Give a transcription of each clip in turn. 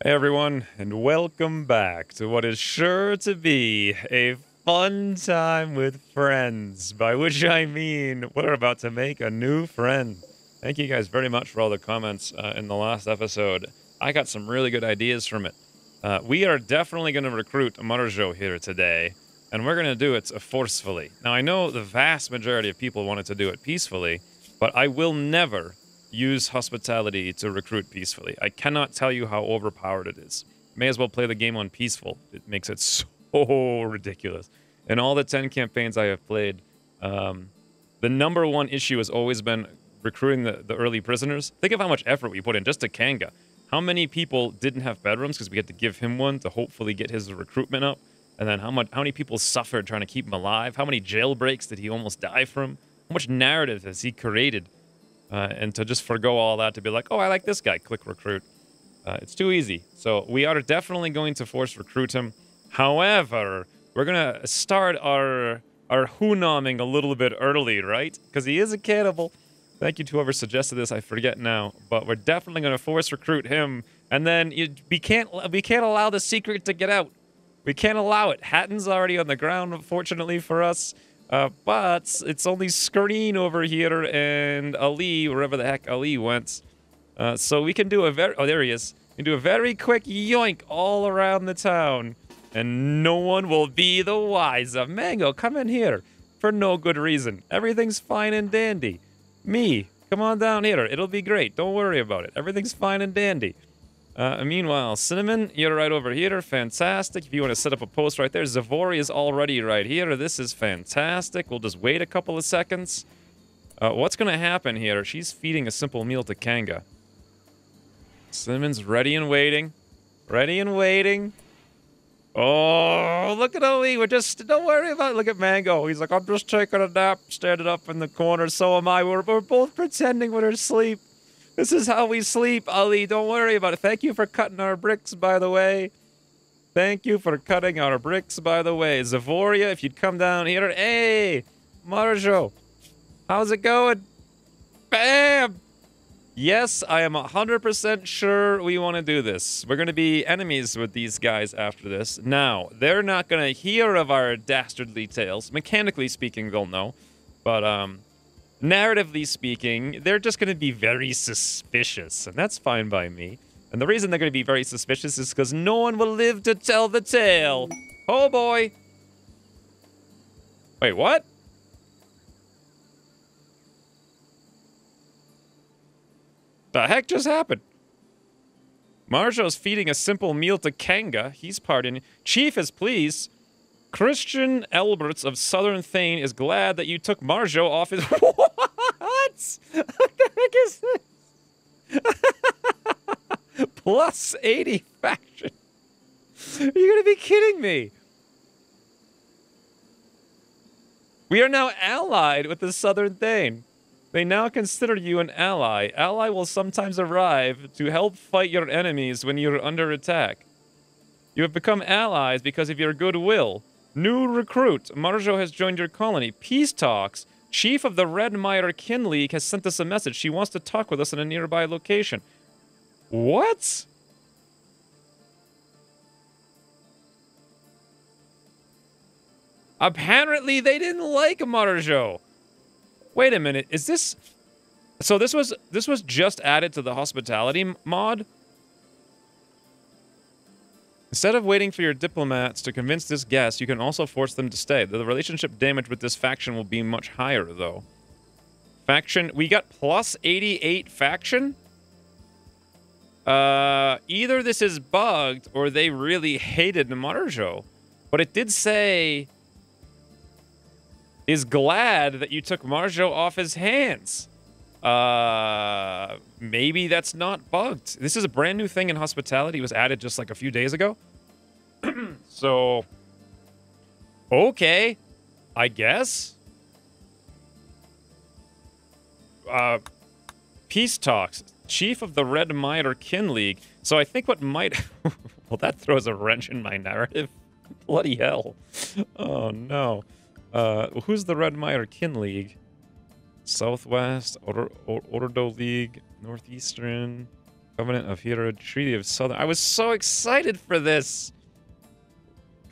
Hey everyone, and welcome back to what is sure to be a fun time with friends, by which I mean we're about to make a new friend. Thank you guys very much for all the comments in the last episode. I got some really good ideas from it. We are definitely going to recruit Marjot here today, and we're going to do it forcefully. Now, I know the vast majority of people wanted to do it peacefully, but I will never use hospitality to recruit peacefully. I cannot tell you how overpowered it is. May as well play the game on peaceful. It makes it so ridiculous. In all the 10 campaigns I have played, the number one issue has always been recruiting the early prisoners. Think of how much effort we put in just to Kanga. How many people didn't have bedrooms because we had to give him one to hopefully get his recruitment up? And then how many people suffered trying to keep him alive? How many jailbreaks did he almost die from? How much narrative has he created? And to just forgo all that to be like, oh, I like this guy, click recruit. It's too easy. So we are definitely going to force recruit him. However, we're going to start our Hunaming a little bit early, right? Because he is a cannibal. Thank you to whoever suggested this. I forget now. But we're definitely going to force recruit him. And then we can't allow the secret to get out. We can't allow it. Hatton's already on the ground, unfortunately for us. But it's only Screen over here and Ali, wherever the heck Ali went. So we can do a very... Oh, there he is. We can do a very quick yoink all around the town. And no one will be the wiser. Mango, come in here. For no good reason. Everything's fine and dandy. Me, come on down here. It'll be great. Don't worry about it. Everything's fine and dandy. Meanwhile, Cinnamon, you're right over here. Fantastic. If you want to set up a post right there. Zavori is already right here. This is fantastic. We'll just wait a couple of seconds. What's going to happen here? She's feeding a simple meal to Kanga. Cinnamon's ready and waiting. Ready and waiting. Oh, look at Ali. Don't worry about it. Look at Mango. He's like, I'm just taking a nap, standing up in the corner. So am I. We're both pretending we're asleep. This is how we sleep, Ali. Don't worry about it. Thank you for cutting our bricks, by the way. Thank you for cutting our bricks, by the way. Zavoria, if you'd come down here. Hey, Marjot. How's it going? Bam! Yes, I am 100% sure we want to do this. We're going to be enemies with these guys after this. Now, they're not going to hear of our dastardly tales. Mechanically speaking, they'll know. But, narratively speaking, they're just going to be very suspicious, and that's fine by me. And the reason they're going to be very suspicious is because no one will live to tell the tale. Oh boy. Wait, what? The heck just happened? Marjot's feeding a simple meal to Kanga. He's partying. Chief is pleased. Christian Alberts of Southern Thane is glad that you took Marjot off his... What? What the heck is this? Plus 80 faction. Are you gonna be kidding me? We are now allied with the Southern Thane. They now consider you an ally. Ally will sometimes arrive to help fight your enemies when you're under attack. You have become allies because of your goodwill. New recruit. Marjot has joined your colony. Peace talks. Chief of the Red Mire Kin League has sent us a message. She wants to talk with us in a nearby location. What? Apparently they didn't like Marjot. Wait a minute. Is this... So this was just added to the hospitality mod? Instead of waiting for your diplomats to convince this guest, you can also force them to stay. The relationship damage with this faction will be much higher, though. Faction... We got plus 88 faction? Either this is bugged, or they really hated Marjot. But it did say... Is glad that you took Marjot off his hands. Maybe that's not bugged. This is a brand new thing in hospitality. It was added just like a few days ago. So, okay, I guess. Peace talks. Chief of the Red Mire Kin League. So I think what might... Well, that throws a wrench in my narrative. Bloody hell. Oh, no. Who's the Red Mire Kin League? Southwest, Ordo League, Northeastern. Covenant of Hero, Treaty of Southern... I was so excited for this!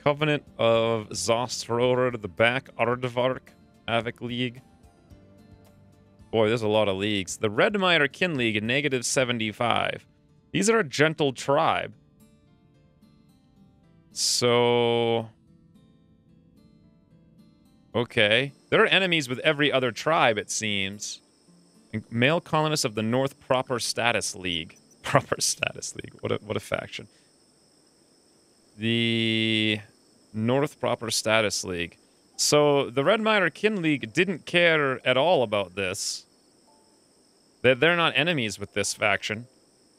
Covenant of Zostrorer, the Back Ardvark, Havoc League. Boy, there's a lot of leagues. The Redmire Kin League, negative 75. These are a gentle tribe. So... okay. There are enemies with every other tribe, it seems. Male colonists of the North Proper Status League. Proper Status League. What a faction. The North Proper Status League. So the Red Miner Kin League didn't care at all about this. They're not enemies with this faction.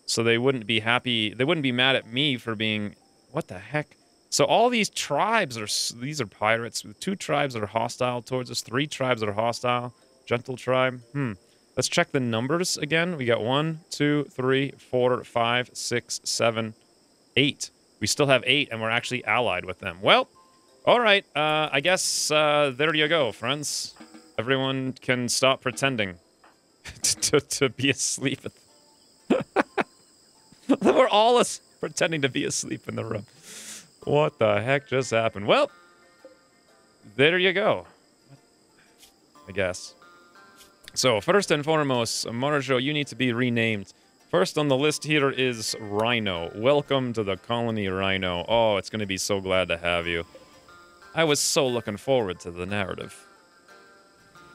So they wouldn't be happy. They wouldn't be mad at me for being... what the heck? So all these tribes are... these are pirates. 2 tribes are hostile towards us. 3 tribes are hostile. Gentle tribe. Let's check the numbers again. We got 1, 2, 3, 4, 5, 6, 7, 8. We still have 8, and we're actually allied with them. Well, all right. I guess there you go, friends. Everyone can stop pretending to be asleep. We're all pretending to be asleep in the room. What the heck just happened? Well, there you go. I guess. So, first and foremost, Marjot, you need to be renamed. First on the list here is Rhino. Welcome to the colony, Rhino. Oh, it's going to be so glad to have you. I was so looking forward to the narrative.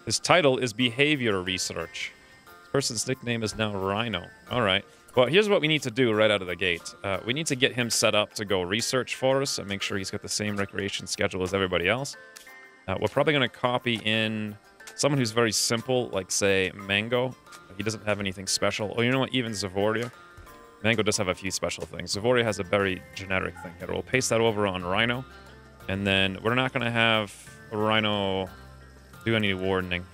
His title is Behavior Research. This person's nickname is now Rhino. All right. Well, here's what we need to do right out of the gate. We need to get him set up to go research for us and make sure he's got the same recreation schedule as everybody else. We're probably going to copy in... someone who's very simple, like, say, Mango. He doesn't have anything special. Oh, you know what? Even Zavoria. Mango does have a few special things. Zavoria has a very generic thing here. We'll paste that over on Rhino. And then we're not going to have Rhino do any wardening.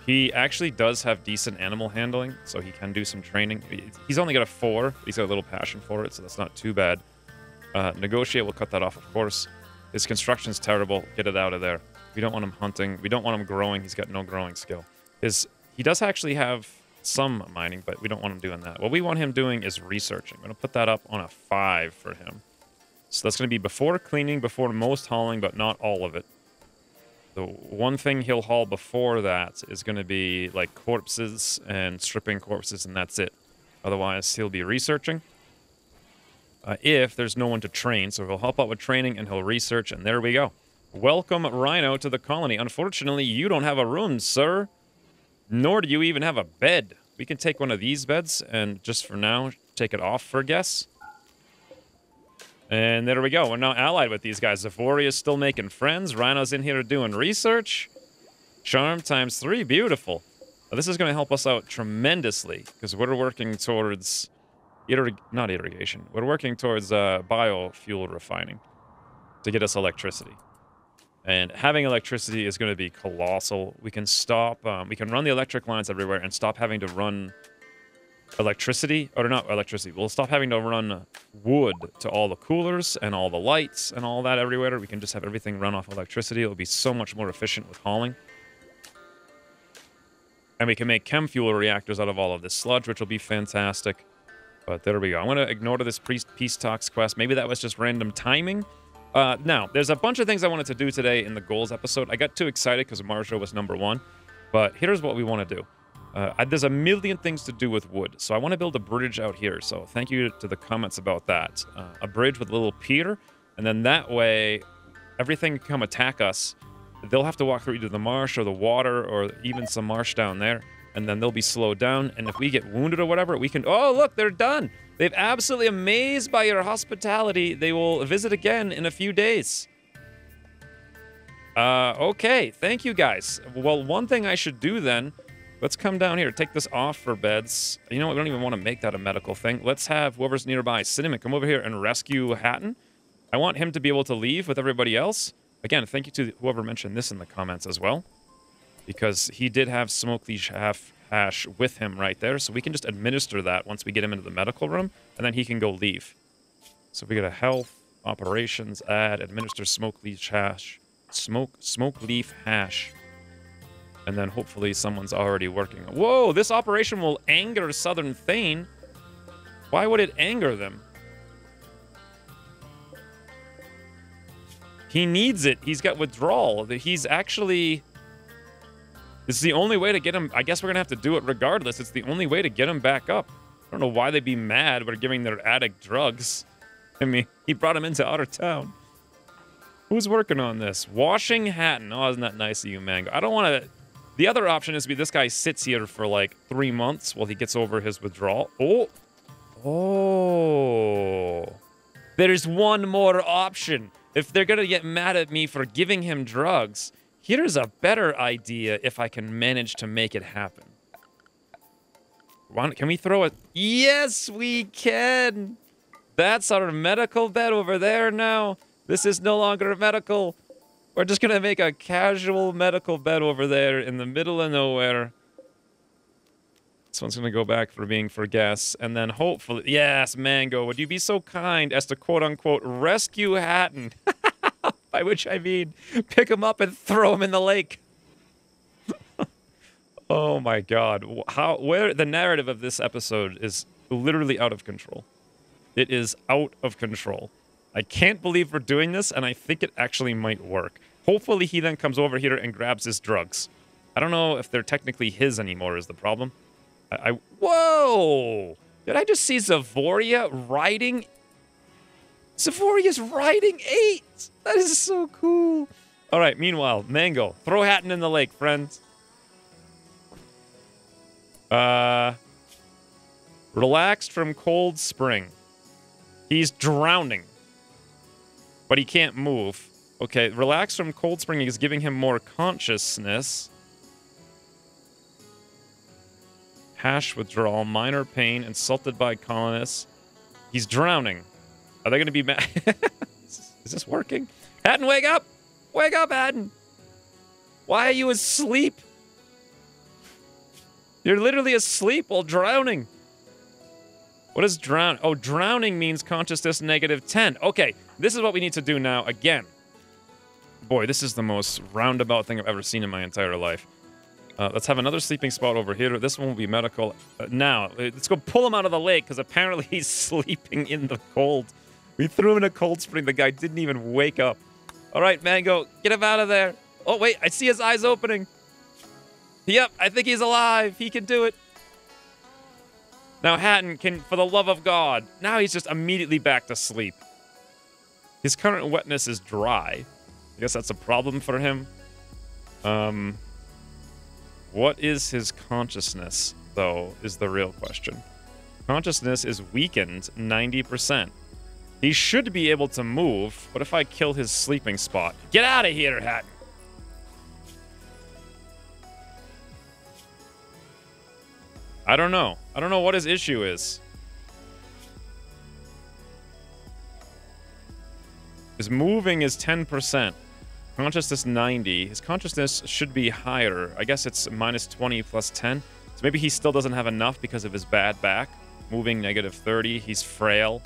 He actually does have decent animal handling, so he can do some training. He's only got a 4, but he's got a little passion for it, so that's not too bad. Negotiate, we'll cut that off, of course. His construction's terrible. Get it out of there. We don't want him hunting. We don't want him growing. He's got no growing skill. He does actually have some mining, but we don't want him doing that. What we want him doing is researching. I'm going to put that up on a 5 for him. So that's going to be before cleaning, before most hauling, but not all of it. The one thing he'll haul before that is going to be like corpses and stripping corpses, and that's it. Otherwise, he'll be researching. If there's no one to train, so he'll help out with training and he'll research, and there we go. Welcome, Rhino, to the colony. Unfortunately, you don't have a room, sir. Nor do you even have a bed. We can take one of these beds and just for now, take it off for guests. And there we go. We're now allied with these guys. Zavoria's still making friends. Rhino's in here doing research. Charm times 3. Beautiful. Now, this is going to help us out tremendously because we're working towards... not irrigation. We're working towards biofuel refining to get us electricity. And having electricity is going to be colossal. We can stop... we can run the electric lines everywhere and stop having to run... electricity, or not electricity, we'll stop having to run wood to all the coolers and all the lights and all that everywhere. We can just have everything run off electricity. It'll be so much more efficient with hauling. And we can make chem fuel reactors out of all of this sludge, which will be fantastic. But there we go. I'm going to ignore this peace talks quest. Maybe that was just random timing. Now, there's a bunch of things I wanted to do today in the goals episode. I got too excited because Marjot was #1. But here's what we want to do. There's a million things to do with wood, so I want to build a bridge out here. So thank you to the comments about that. A bridge with a little pier, and then that way, everything can come attack us. They'll have to walk through either the marsh or the water or even some marsh down there, and then they'll be slowed down. And if we get wounded or whatever, we can... Oh, look, they're done! They've absolutely amazed by your hospitality. They will visit again in a few days. Okay, thank you guys. Well, one thing I should do then... Let's come down here. Take this off for beds. You know what? We don't even want to make that a medical thing. Let's have whoever's nearby, Cinnamon, come over here and rescue Hatton. I want him to be able to leave with everybody else. Again, thank you to whoever mentioned this in the comments as well. Because he did have Smoke Leash hash with him right there. So we can just administer that once we get him into the medical room. And then he can go leave. So we got a health, operations, add, administer Smoke Leash hash. Smoke Leaf hash. And then hopefully someone's already working. Whoa, this operation will anger Southern Thane. Why would it anger them? He needs it. He's got withdrawal. He's actually... This is the only way to get him... I guess we're going to have to do it regardless. It's the only way to get him back up. I don't know why they'd be mad about giving their addict drugs. I mean, he brought him into outer town. Who's working on this? Washing Hatton. Oh, isn't that nice of you, Mango? I don't want to... The other option is to be this guy sits here for like 3 months while he gets over his withdrawal. Oh. Oh. There's one more option. If they're going to get mad at me for giving him drugs, here's a better idea if I can manage to make it happen. Can we throw it? Yes, we can. That's our medical bed over there now. This is no longer medical. We're just going to make a casual medical bed over there in the middle of nowhere. This one's going to go back for being for guests. And then hopefully... Yes, Mango, would you be so kind as to quote-unquote rescue Hatton? By which I mean pick him up and throw him in the lake. Oh my god. Where the narrative of this episode is literally out of control. It is out of control. I can't believe we're doing this, and I think it actually might work. Hopefully he then comes over here and grabs his drugs. I don't know if they're technically his anymore is the problem. Whoa! Did I just see Zavoria riding? Zavoria's riding 8! That is so cool. All right, meanwhile, Mango, throw Hatton in the lake, friends. Relaxed from cold spring. He's drowning. But he can't move. Okay, relaxed from cold spring is giving him more consciousness. Hash withdrawal, minor pain, insulted by colonists. He's drowning. Are they going to be mad? Is this working? Hatton, wake up! Wake up, Hatton! Why are you asleep? You're literally asleep while drowning. What is drown? Oh, drowning means consciousness -10. Okay, this is what we need to do now again. Boy, this is the most roundabout thing I've ever seen in my entire life. Let's have another sleeping spot over here. This one will be medical. Now, let's go pull him out of the lake, because apparently he's sleeping in the cold. We threw him in a cold spring. The guy didn't even wake up. All right, Mango, get him out of there. Oh, wait, I see his eyes opening. Yep, I think he's alive. He can do it. Now, Hatton can, for the love of God. Now he's just immediately back to sleep. His current wetness is dry. I guess that's a problem for him. What is his consciousness, though, is the real question. Consciousness is weakened 90%. He should be able to move. What if I kill his sleeping spot? Get out of here, Hatton! I don't know. I don't know what his issue is. His moving is 10%. Consciousness 90. His consciousness should be higher. I guess it's -20 plus 10. So maybe he still doesn't have enough because of his bad back. Moving -30. He's frail.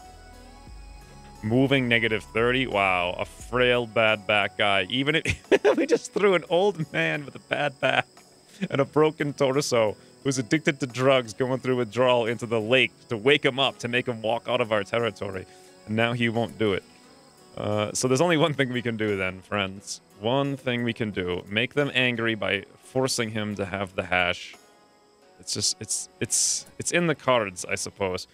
Moving -30. Wow, a frail bad back guy. Even if we just threw an old man with a bad back and a broken torso who's addicted to drugs going through withdrawal into the lake to wake him up, to make him walk out of our territory. And now he won't do it. So there's only one thing we can do then, friends. One thing we can do. Make them angry by forcing him to have the hash. It's just, it's in the cards, I suppose.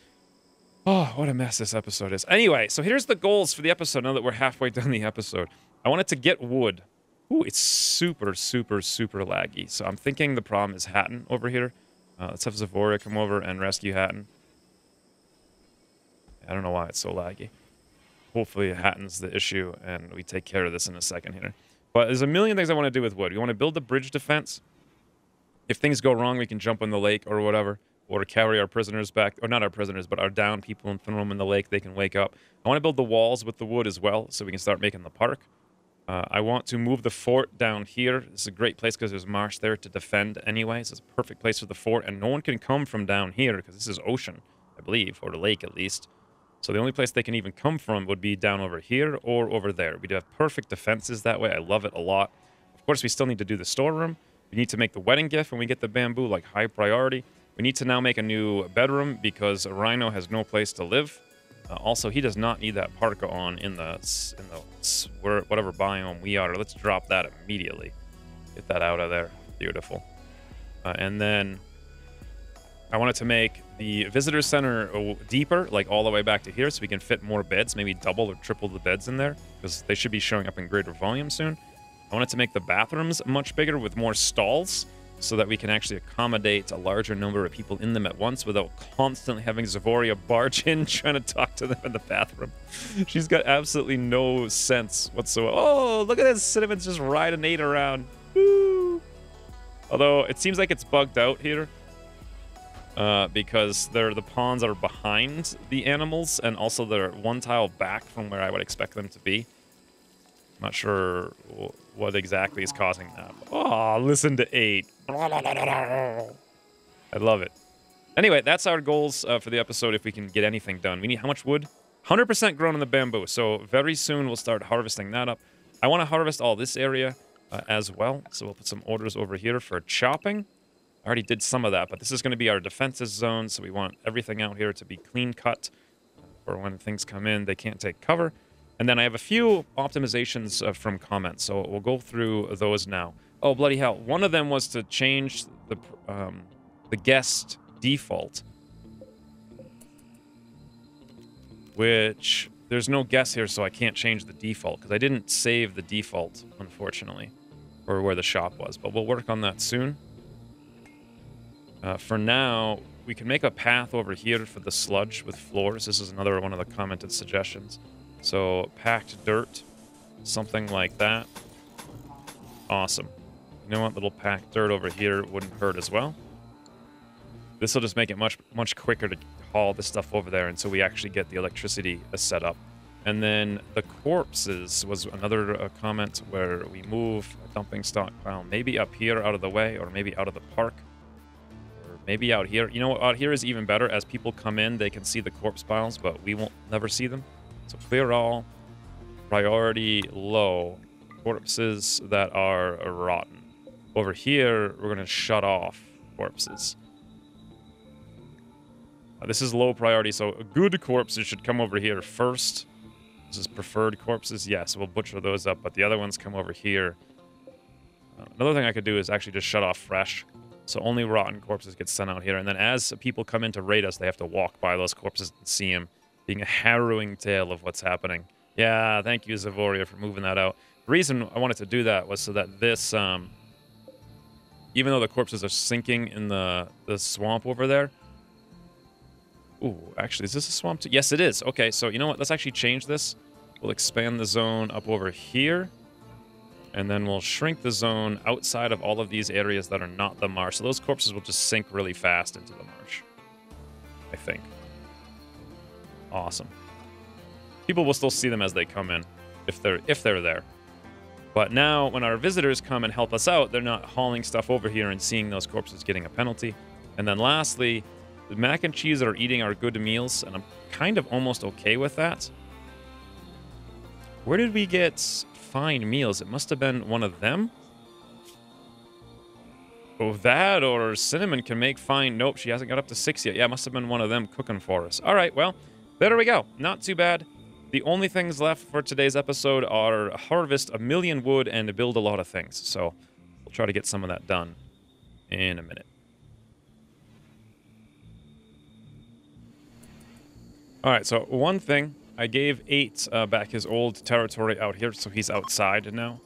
Oh, what a mess this episode is. Anyway, so here's the goals for the episode now that we're halfway done the episode. I want it to get wood. Ooh, it's super, super, super laggy. So I'm thinking the problem is Hatton over here. Let's have Zavoria come over and rescue Hatton. I don't know why it's so laggy. Hopefully Hatton's the issue, and we take care of this in a second here. But there's a million things I want to do with wood. We want to build the bridge defense. If things go wrong, we can jump in the lake or whatever. Or carry our prisoners back. Or not our prisoners, but our down people and throw them in the lake. They can wake up. I want to build the walls with the wood as well, so we can start making the park. I want to move the fort down here. This is a great place because there's marsh there to defend anyway. So it's a perfect place for the fort. And no one can come from down here because this is ocean, I believe. Or the lake, at least. So the only place they can even come from would be down over here or over there. We do have perfect defenses that way. I love it a lot. Of course, we still need to do the storeroom. We need to make the wedding gift when we get the bamboo, like high priority. We need to now make a new bedroom because Rhino has no place to live. Also, he does not need that parka on in the whatever biome we are. Let's drop that immediately. Get that out of there. Beautiful. And then I wanted to make the visitor center deeper, like all the way back to here, so we can fit more beds, maybe double or triple the beds in there, because they should be showing up in greater volume soon. I wanted to make the bathrooms much bigger with more stalls, so that we can actually accommodate a larger number of people in them at once without constantly having Zavoria barge in trying to talk to them in the bathroom. She's got absolutely no sense whatsoever. Oh, look at this. Cinnamon's just riding Nate around. Woo! Although, it seems like it's bugged out here. Because the pawns are behind the animals, and also they're one tile back from where I would expect them to be. Not sure what exactly is causing that. Oh, listen to 8. I love it. Anyway, that's our goals for the episode if we can get anything done. We need how much wood? 100% grown in the bamboo, so very soon we'll start harvesting that up. I want to harvest all this area as well, so we'll put some orders over here for chopping. I already did some of that, but this is going to be our defenses zone, so we want everything out here to be clean cut for when things come in, they can't take cover. And then I have a few optimizations from comments, so we'll go through those now. Oh, bloody hell. One of them was to change the guest default, which there's no guest here, so I can't change the default, because I didn't save the default, unfortunately, or where the shop was, but we'll work on that soon. For now, we can make a path over here for the sludge with floors. This is another one of the commented suggestions. So, packed dirt, something like that. Awesome. You know what? Little packed dirt over here wouldn't hurt as well. This will just make it much quicker to haul the stuff over there until we actually get the electricity set up. And then the corpses was another comment where we move a dumping stockpile maybe up here out of the way, or maybe out of the park. Maybe out here. You know what? Out here is even better. As people come in, they can see the corpse piles, but we won't never see them. So clear all. Priority low. Corpses that are rotten. Over here, we're going to shut off corpses. This is low priority, so good corpses should come over here first. This is preferred corpses. Yes, we'll butcher those up, but the other ones come over here. Another thing I could do is actually just shut off fresh. So only rotten corpses get sent out here. And then as people come in to raid us, they have to walk by those corpses and see them, being a harrowing tale of what's happening. Yeah, thank you, Zavoria, for moving that out. The reason I wanted to do that was so that this, even though the corpses are sinking in the swamp over there. Ooh, actually, is this a swamp too? Yes, it is. Okay, so you know what? Let's actually change this. We'll expand the zone up over here. And then we'll shrink the zone outside of all of these areas that are not the marsh. So those corpses will just sink really fast into the marsh, I think. Awesome. People will still see them as they come in, if they're there. But now, when our visitors come and help us out, they're not hauling stuff over here and seeing those corpses getting a penalty. And then lastly, the mac and cheese are eating our good meals, and I'm kind of almost okay with that. Where did we get fine meals? It must have been one of them. Oh, that or Cinnamon can make fine. Nope, she hasn't got up to 6 yet. Yeah, it must have been one of them cooking for us. All right, well, there we go. Not too bad. The only things left for today's episode are harvest 1,000,000 wood and build a lot of things. So we'll try to get some of that done in a minute. All right, so one thing, I gave 8 back his old territory out here, so he's outside now.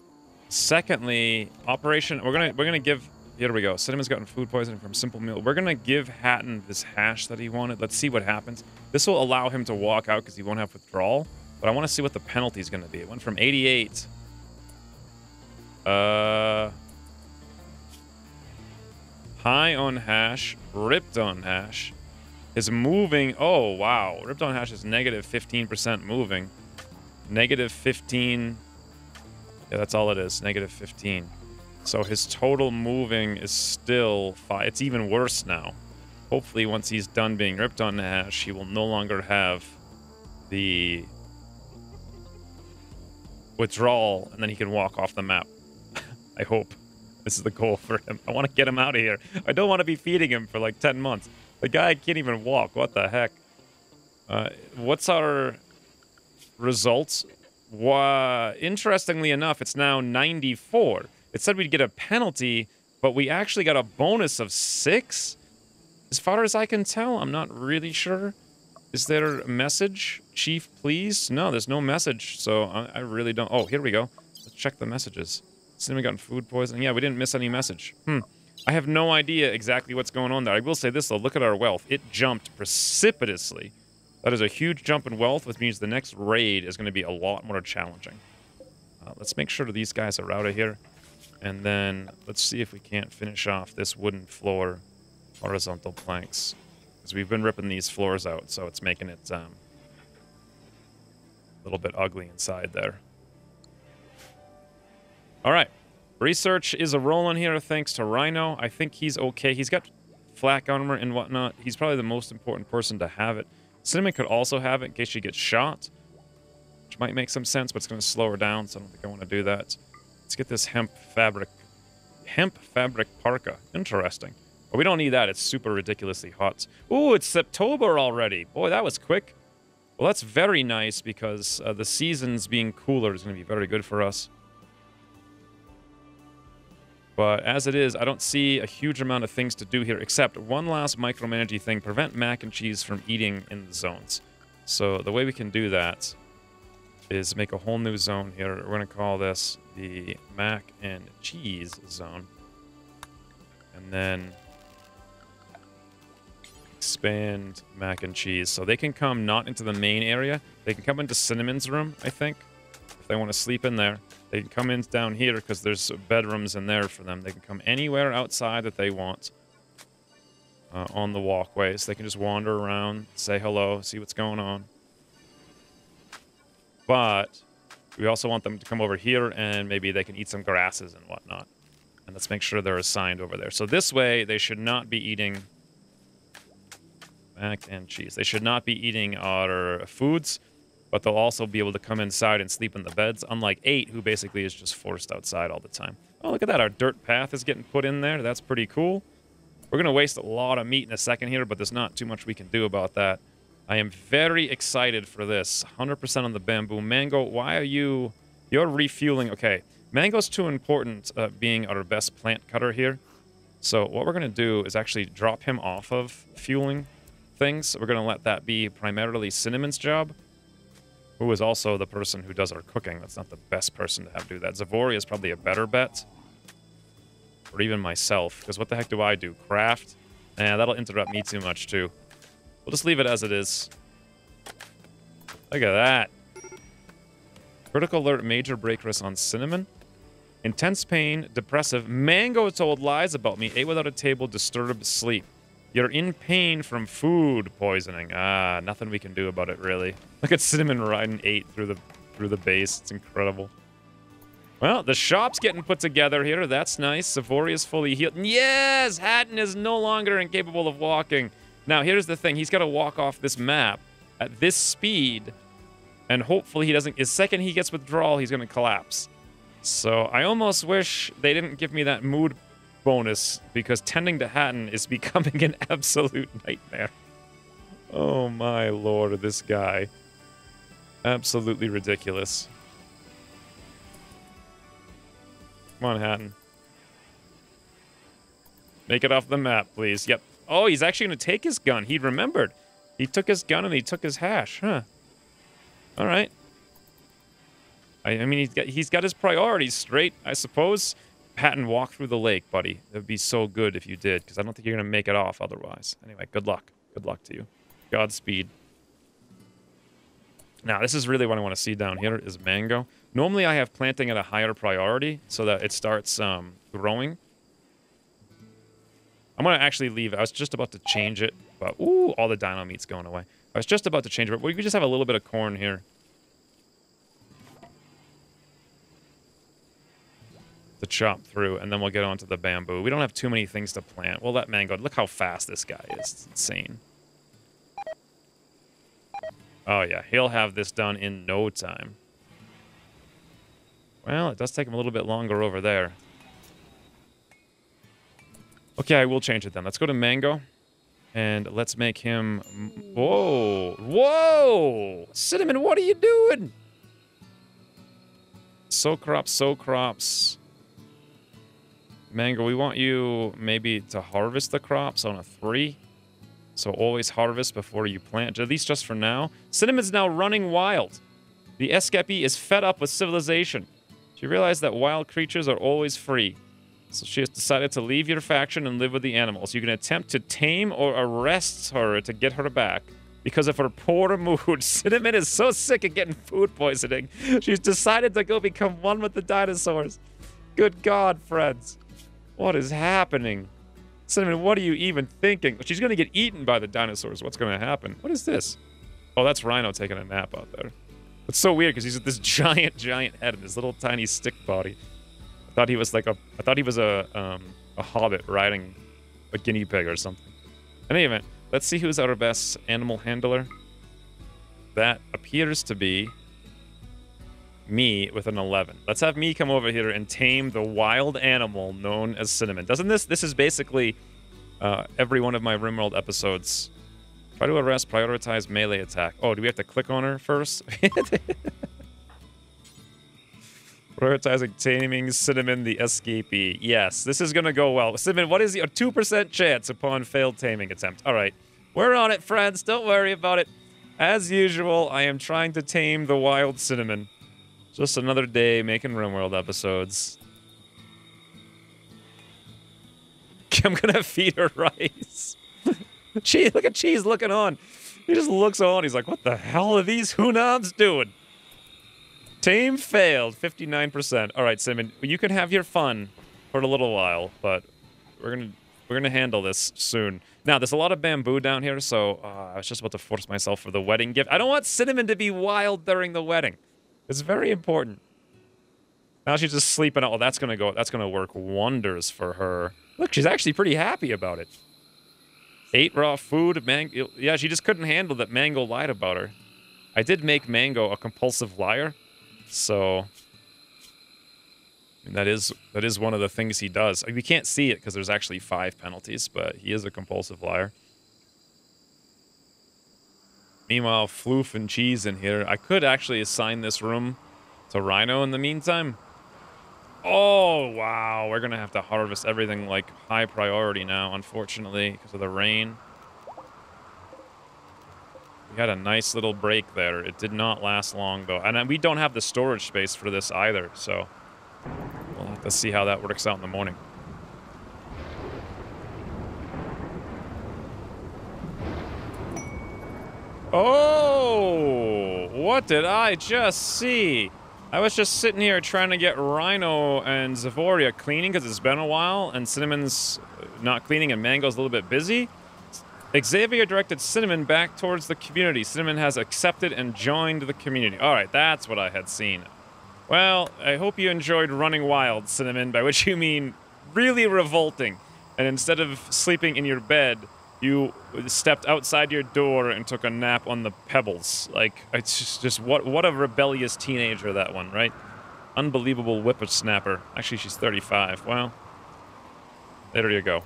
Secondly, operation, we're gonna give, here we go. Cinnamon's gotten food poisoning from simple meal. We're gonna give Hatton this hash that he wanted. Let's see what happens. This will allow him to walk out because he won't have withdrawal, but I want to see what the penalty is gonna be. It went from 88. High on hash, ripped on hash. His moving, oh wow, ripped on hash is negative 15% moving. Negative 15, yeah, that's all it is, negative 15. So his total moving is still 5, it's even worse now. Hopefully once he's done being ripped on hash, he will no longer have the withdrawal, and then he can walk off the map. I hope. This is the goal for him. I want to get him out of here. I don't want to be feeding him for like 10 months. The guy can't even walk. What the heck? What's our results? Interestingly enough, it's now 94. It said we'd get a penalty, but we actually got a bonus of 6? As far as I can tell, I'm not really sure. Is there a message? Chief, please? No, there's no message, so I really don't... Oh, here we go. Let's check the messages. Cinnamon gotten food poisoning. Yeah, we didn't miss any message. I have no idea exactly what's going on there. I will say this, though. Look at our wealth. It jumped precipitously. That is a huge jump in wealth, which means the next raid is going to be a lot more challenging. Let's make sure these guys are out of here. And then let's see if we can't finish off this wooden floor horizontal planks. Because we've been ripping these floors out, so it's making it a little bit ugly inside there. All right. Research is a rolling here thanks to Rhino. I think he's okay. He's got flak armor and whatnot. He's probably the most important person to have it. Cinnamon could also have it in case she gets shot, which might make some sense, but it's going to slow her down, so I don't think I want to do that. Let's get this hemp fabric parka. Interesting. But we don't need that. It's super ridiculously hot. Ooh, it's September already. Boy, that was quick. Well, that's very nice because the seasons being cooler is going to be very good for us. But as it is, I don't see a huge amount of things to do here, except one last micromanaging thing, prevent mac and cheese from eating in the zones. So the way we can do that is make a whole new zone here. We're going to call this the mac and cheese zone. And then expand mac and cheese. So they can come not into the main area. They can come into Cinnamon's room, I think, if they want to sleep in there. They can come in down here because there's bedrooms in there for them. They can come anywhere outside that they want on the walkways. They can just wander around, say hello, see what's going on. But we also want them to come over here and maybe they can eat some grasses and whatnot. And let's make sure they're assigned over there. So this way, they should not be eating mac and cheese. They should not be eating our foods. But they'll also be able to come inside and sleep in the beds, unlike 8, who basically is just forced outside all the time. Oh, look at that. Our dirt path is getting put in there. That's pretty cool. We're going to waste a lot of meat in a second here, but there's not too much we can do about that. I am very excited for this. 100% on the bamboo. Mango, why are you... You're refueling... Okay, Mango's too important being our best plant cutter here. So what we're going to do is actually drop him off of fueling things. We're going to let that be primarily Cinnamon's job, who is also the person who does our cooking. That's not the best person to have do that. Zavori is probably a better bet. Or even myself, because what the heck do I do? Craft? Nah, that'll interrupt me too much, too. We'll just leave it as it is. Look at that. Critical alert, major break risk on Cinnamon. Intense pain, depressive. Mango told lies about me. Ate without a table, disturbed sleep. You're in pain from food poisoning. Ah, nothing we can do about it, really. Look at Cinnamon riding 8 through the base. It's incredible. Well, the shop's getting put together here. That's nice. Savory is fully healed. Yes! Hatton is no longer incapable of walking. Now, here's the thing. He's got to walk off this map at this speed, and hopefully he doesn't... The second he gets withdrawal, he's going to collapse. So I almost wish they didn't give me that mood bonus, because tending to Hatton is becoming an absolute nightmare. Oh my lord, this guy. Absolutely ridiculous. Come on, Hatton. Make it off the map, please. Yep. Oh, he's actually going to take his gun. He remembered. He took his gun and he took his hash. Huh. All right. I mean, he's got his priorities straight, I suppose. Hatton, walk through the lake, buddy. It would be so good if you did, because I don't think you're going to make it off otherwise. Anyway, good luck. Good luck to you. Godspeed. Now, this is really what I want to see down here, is Mango. Normally, I have planting at a higher priority so that it starts growing. I'm going to actually leave. I was just about to change it, but ooh, all the dino meat's going away. I was just about to change it, but we could just have a little bit of corn here. To chop through, and then we'll get onto the bamboo. We don't have too many things to plant. We'll let Mango... Look how fast this guy is. It's insane. Oh, yeah. He'll have this done in no time. Well, it does take him a little bit longer over there. Okay, I will change it then. Let's go to Mango. And let's make him... Whoa! Whoa! Cinnamon, what are you doing? Sow crops, sow crops. Mango, we want you maybe to harvest the crops on a 3. So always harvest before you plant, at least just for now. Cinnamon's now running wild. The Escapee is fed up with civilization. She realized that wild creatures are always free. So she has decided to leave your faction and live with the animals. You can attempt to tame or arrest her to get her back. Because of her poor mood, Cinnamon is so sick of getting food poisoning. She's decided to go become one with the dinosaurs. Good God, friends. What is happening? Cinnamon, what are you even thinking? She's going to get eaten by the dinosaurs. What's going to happen? What is this? Oh, that's Rhino taking a nap out there. It's so weird because he's with this giant head and this little tiny stick body. I thought he was like a hobbit riding a guinea pig or something. In any event, let's see who's our best animal handler. That appears to be me with an 11. Let's have me come over here and tame the wild animal known as Cinnamon. Doesn't this is basically every one of my Rimworld episodes. Try to arrest, prioritize melee attack. Oh, do we have to click on her first? Prioritizing taming Cinnamon the Escapee. Yes, this is going to go well. Cinnamon, what is your 2% chance upon failed taming attempt? All right, we're on it, friends. Don't worry about it. As usual, I am trying to tame the wild Cinnamon. Just another day making Rimworld episodes. I'm gonna feed her rice. Cheese, look at Cheese looking on. He just looks on. He's like, what the hell are these Hunabs doing? Tame failed, 59%. All right, Cinnamon, you can have your fun for a little while, but we're gonna handle this soon. Now, there's a lot of bamboo down here, so I was just about to force myself for the wedding gift. I don't want Cinnamon to be wild during the wedding. It's very important. Now she's just sleeping. Oh, that's gonna work wonders for her. Look, she's actually pretty happy about it. 8 raw food. Yeah, she just couldn't handle that Mango lied about her. I did make Mango a compulsive liar, so that is one of the things he does. We can't see it because there's actually 5 penalties, but he is a compulsive liar. Meanwhile, Floof and Cheese in here. I could actually assign this room to Rhino in the meantime. Oh, wow. We're going to have to harvest everything like high priority now, unfortunately, because of the rain. We had a nice little break there. It did not last long, though. And we don't have the storage space for this either, so we'll have to see how that works out in the morning. Oh, what did I just see? I was just sitting here trying to get Rhino and Zavoria cleaning because it's been a while, and Cinnamon's not cleaning and Mango's a little bit busy. Xavier directed Cinnamon back towards the community. Cinnamon has accepted and joined the community. All right, that's what I had seen. Well, I hope you enjoyed running wild, Cinnamon, by which you mean really revolting. And instead of sleeping in your bed, you stepped outside your door and took a nap on the pebbles. Like, it's just what a rebellious teenager, that one, right? Unbelievable whippersnapper. Actually, she's 35. Well, there you go.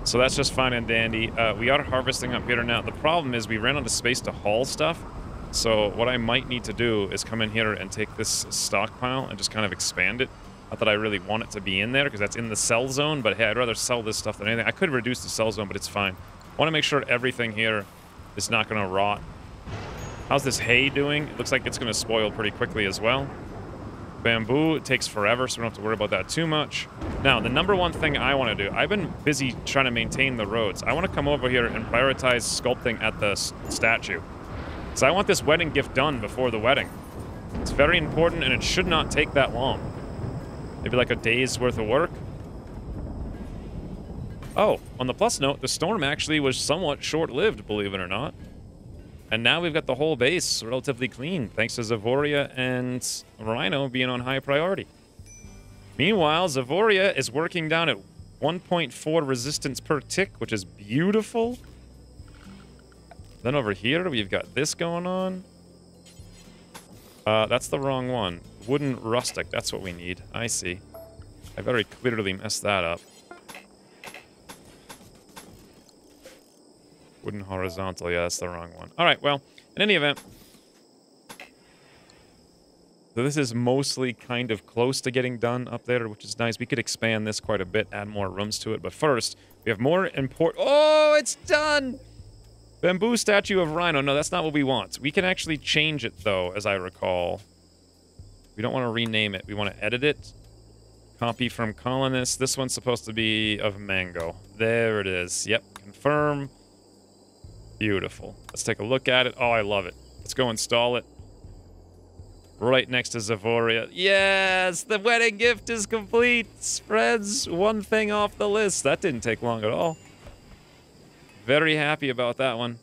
So that's just fine and dandy. We are harvesting up here now. The problem is we ran out of space to haul stuff. So what I might need to do is come in here and take this stockpile and just kind of expand it. Not that I really want it to be in there, because that's in the sell zone, but hey, I'd rather sell this stuff than anything. I could reduce the sell zone, but it's fine. I want to make sure everything here is not going to rot. How's this hay doing? It looks like it's going to spoil pretty quickly as well. Bamboo, it takes forever, so we don't have to worry about that too much. Now, the number one thing I want to do, I've been busy trying to maintain the roads. I want to come over here and prioritize sculpting at the statue. So I want this wedding gift done before the wedding. It's very important, and it should not take that long. Maybe like a day's worth of work. Oh, on the plus note, the storm actually was somewhat short-lived, believe it or not. And now we've got the whole base relatively clean, thanks to Zavoria and Rhino being on high priority. Meanwhile, Zavoria is working down at 1.4 resistance per tick, which is beautiful. Then over here, we've got this going on. That's the wrong one. Wooden rustic, that's what we need. I see. I very clearly messed that up. Wooden horizontal. Yeah, that's the wrong one. All right, well, in any event, so this is mostly kind of close to getting done up there, which is nice. We could expand this quite a bit, add more rooms to it. But first, we have more important... Oh, it's done! Bamboo statue of Rhino. No, that's not what we want. We can actually change it, though, as I recall. We don't want to rename it. We want to edit it. Copy from colonist. This one's supposed to be of Mango. There it is. Yep, confirm. Beautiful. Let's take a look at it. Oh, I love it. Let's go install it. Right next to Zavoria. Yes! The wedding gift is complete! Spreads one thing off the list. That didn't take long at all. Very happy about that one.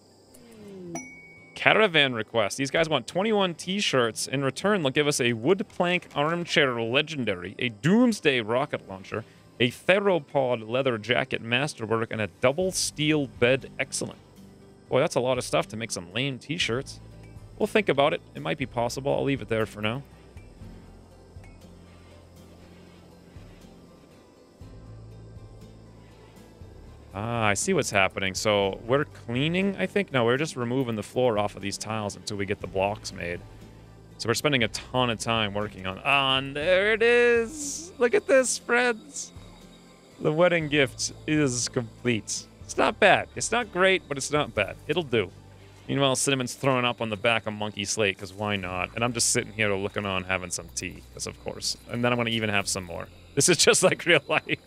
Caravan request. These guys want 21 t-shirts. In return, they'll give us a wood plank armchair legendary, a doomsday rocket launcher, a theropod leather jacket masterwork, and a double steel bed excellent. Boy, that's a lot of stuff to make some lame t-shirts. We'll think about it. It might be possible. I'll leave it there for now. Ah, I see what's happening. So we're cleaning, I think? No, we're just removing the floor off of these tiles until we get the blocks made. So we're spending a ton of time working on... Ah, and there it is! Look at this, friends! The wedding gift is complete. It's not bad. It's not great, but it's not bad. It'll do. Meanwhile, Cinnamon's throwing up on the back of Monkey Slate, because why not? And I'm just sitting here looking on, having some tea, because of course. And then I'm going to even have some more. This is just like real life.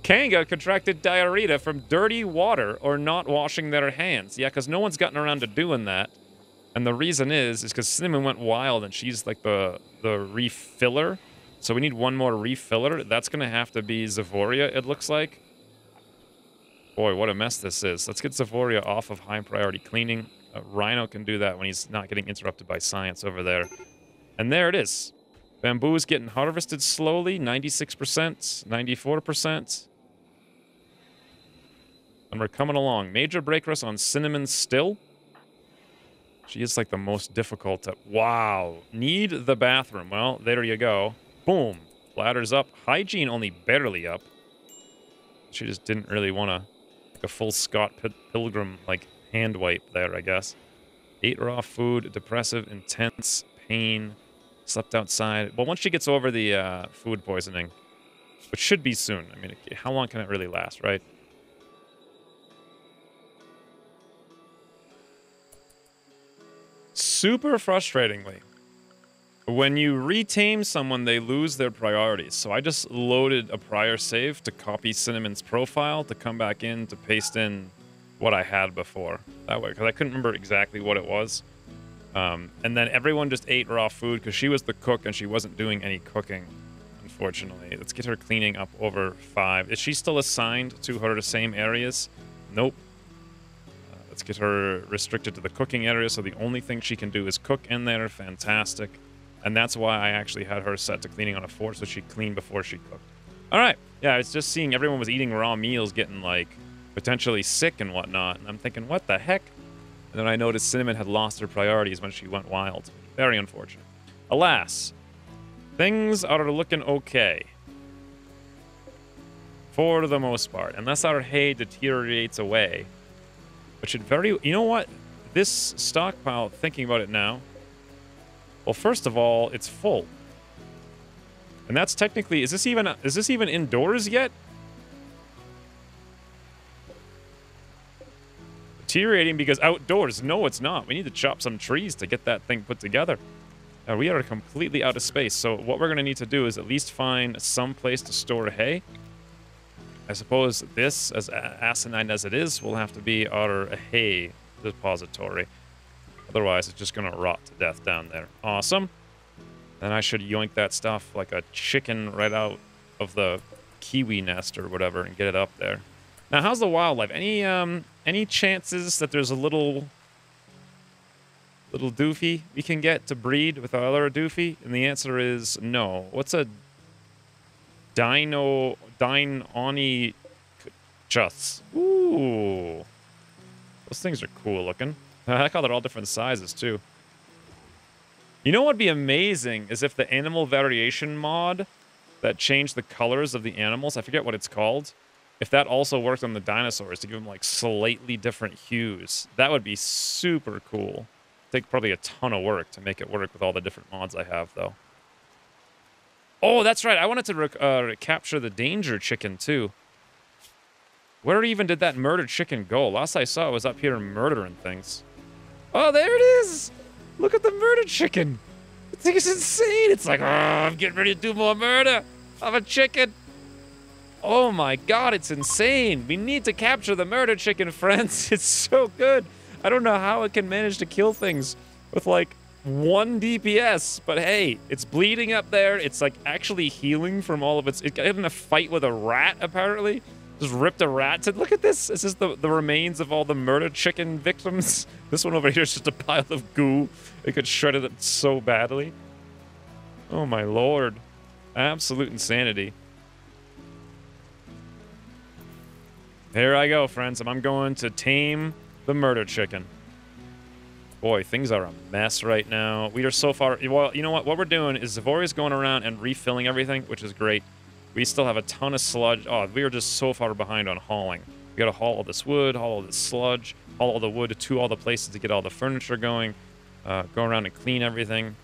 Kanga contracted diarrhea from dirty water or not washing their hands. Yeah, because no one's gotten around to doing that. And the reason is because Cinnamon went wild, and she's like the refiller. So we need one more refiller. That's going to have to be Zavoria, it looks like. Boy, what a mess this is. Let's get Zavoria off of high priority cleaning. Rhino can do that when he's not getting interrupted by science over there. And there it is. Bamboo's getting harvested slowly. 96%, 94%. And we're coming along. Major break rest on Cinnamon still. She is like the most difficult to... Wow. Need the bathroom. Well, there you go. Boom. Ladder's up. Hygiene only barely up. She just didn't really want to... a full Scott Pilgrim, like, hand wipe there, I guess. Ate raw food, depressive, intense, pain, slept outside. Well, once she gets over the food poisoning, which should be soon. I mean, how long can it really last, right? Super frustratingly, when you retame someone, they lose their priorities. So I just loaded a prior save to copy Cinnamon's profile to come back in to paste in what I had before. That way, because I couldn't remember exactly what it was. And then everyone just ate raw food because she was the cook and she wasn't doing any cooking, unfortunately. Let's get her cleaning up over 5. Is she still assigned to her same areas? Nope. Let's get her restricted to the cooking area, so the only thing she can do is cook in there. Fantastic. And that's why I actually had her set to cleaning on a 4, so she cleaned before she cooked. All right. Yeah, I was just seeing everyone was eating raw meals, getting, like, potentially sick and whatnot. And I'm thinking, what the heck? And then I noticed Cinnamon had lost her priorities when she went wild. Very unfortunate. Alas, things are looking okay. For the most part. Unless our hay deteriorates away. Which it very... You know what? This stockpile, thinking about it now... Well, first of all, it's full. And that's technically... Is this even indoors yet? Deteriorating because outdoors. No, it's not. We need to chop some trees to get that thing put together. We are completely out of space. So what we're going to need to do is at least find some place to store hay. I suppose this, as asinine as it is, will have to be our hay depository. Otherwise, it's just going to rot to death down there. Awesome. Then I should yoink that stuff like a chicken right out of the kiwi nest or whatever and get it up there. Now, how's the wildlife? Any chances that there's a little doofy we can get to breed with our other doofy? And the answer is no. What's a Dine-oni Chuths? Ooh. Those things are cool looking. I like how they're all different sizes, too. You know what would be amazing is if the animal variation mod that changed the colors of the animals, I forget what it's called, If that also worked on the dinosaurs to give them like slightly different hues, that would be super cool. Take probably a ton of work to make it work with all the different mods I have, though. Oh, that's right. I wanted to capture the danger chicken, too. Where even did that murdered chicken go? Last I saw it was up here murdering things. Oh, there it is! Look at the murdered chicken! The thing is insane! It's like, oh, I'm getting ready to do more murder of a chicken. Oh my god, it's insane! We need to capture the murdered chicken, friends. It's so good. I don't know how it can manage to kill things with, like, 1 DPS, but hey, it's bleeding up there. It's, like, actually healing from all of its... It got in a fight with a rat, apparently. Just ripped a rat. Said, look at this. This is the remains of all the murdered chicken victims. This one over here is just a pile of goo. It could shred it so badly. Oh, my lord. Absolute insanity. Here I go, friends. I'm going to tame the murder chicken. Boy, things are a mess right now. We are so far... Well, you know what? What we're doing is Zavori's going around and refilling everything, which is great. We still have a ton of sludge. Oh, we are just so far behind on hauling. We gotta haul all this wood, haul all this sludge, haul all the wood to all the places to get all the furniture going. Go around and clean everything.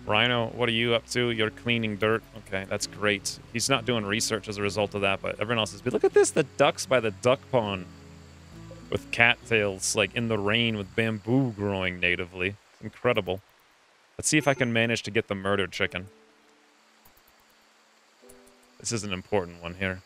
Rhino, what are you up to? You're cleaning dirt. Okay, that's great. He's not doing research as a result of that, but everyone else is. But look at this, the ducks by the duck pond. With cattails, like, in the rain with bamboo growing natively. It's incredible. Let's see if I can manage to get the murdered chicken. This is an important one here.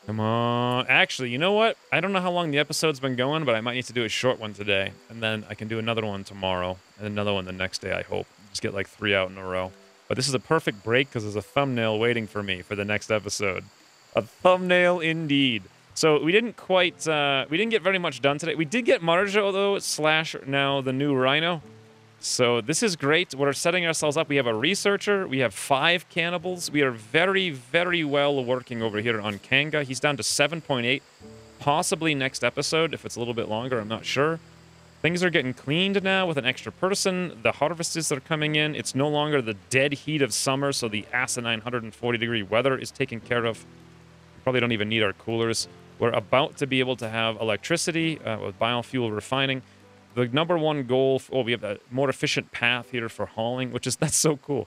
Come on. Actually, you know what? I don't know how long the episode's been going, but I might need to do a short one today. And then I can do another one tomorrow. And another one the next day, I hope. Just get like 3 out in a row. But this is a perfect break because there's a thumbnail waiting for me for the next episode. A thumbnail indeed. So we didn't quite, we didn't get very much done today. We did get Marjot, though, slash now the new Rhino. So this is great. We're setting ourselves up. We have a researcher. We have 5 cannibals. We are very, very well working over here on Kanga. He's down to 7.8. Possibly next episode, if it's a little bit longer. I'm not sure. Things are getting cleaned now with an extra person. The harvests are coming in. It's no longer the dead heat of summer, so the asinine 140-degree weather is taken care of. We probably don't even need our coolers. We're about to be able to have electricity with biofuel refining. The #1 goal, we have a more efficient path here for hauling, that's so cool,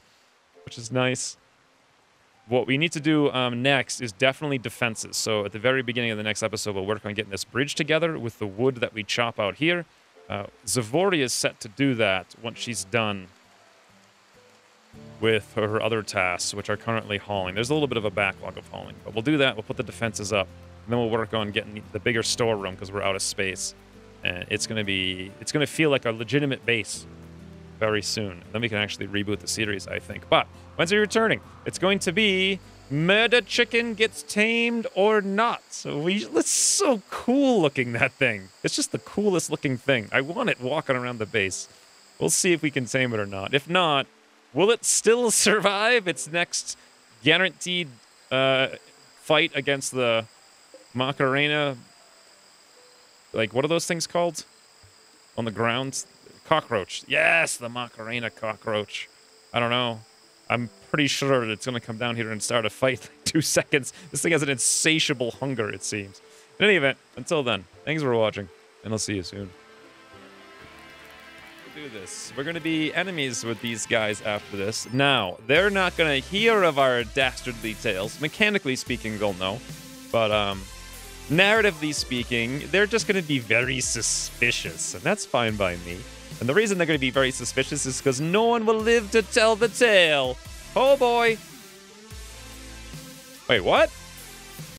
which is nice. What we need to do next is definitely defenses. So at the very beginning of the next episode, we'll work on getting this bridge together with the wood that we chop out here. Zavori is set to do that once she's done with her other tasks, which are currently hauling. There's a little bit of a backlog of hauling, but we'll do that. We'll put the defenses up, and then we'll work on getting the bigger storeroom because we're out of space. And it's gonna feel like a legitimate base very soon. Then we can actually reboot the series, I think. But when's he returning? It's going to be Murder Chicken Gets Tamed or Not. So it's so cool looking, that thing. It's just the coolest looking thing. I want it walking around the base. We'll see if we can tame it or not. If not, will it still survive its next guaranteed fight against the Macarena? Like, what are those things called? On the ground? Cockroach. Yes, the Macarena cockroach. I don't know. I'm pretty sure it's going to come down here and start a fight in like 2 seconds. This thing has an insatiable hunger, it seems. In any event, until then, thanks for watching, and I'll see you soon. We'll do this. We're going to be enemies with these guys after this. Now, they're not going to hear of our dastardly tales. Mechanically speaking, they'll know. But, narratively speaking, they're just going to be very suspicious, and that's fine by me. And the reason they're going to be very suspicious is because no one will live to tell the tale. Oh boy. Wait, what?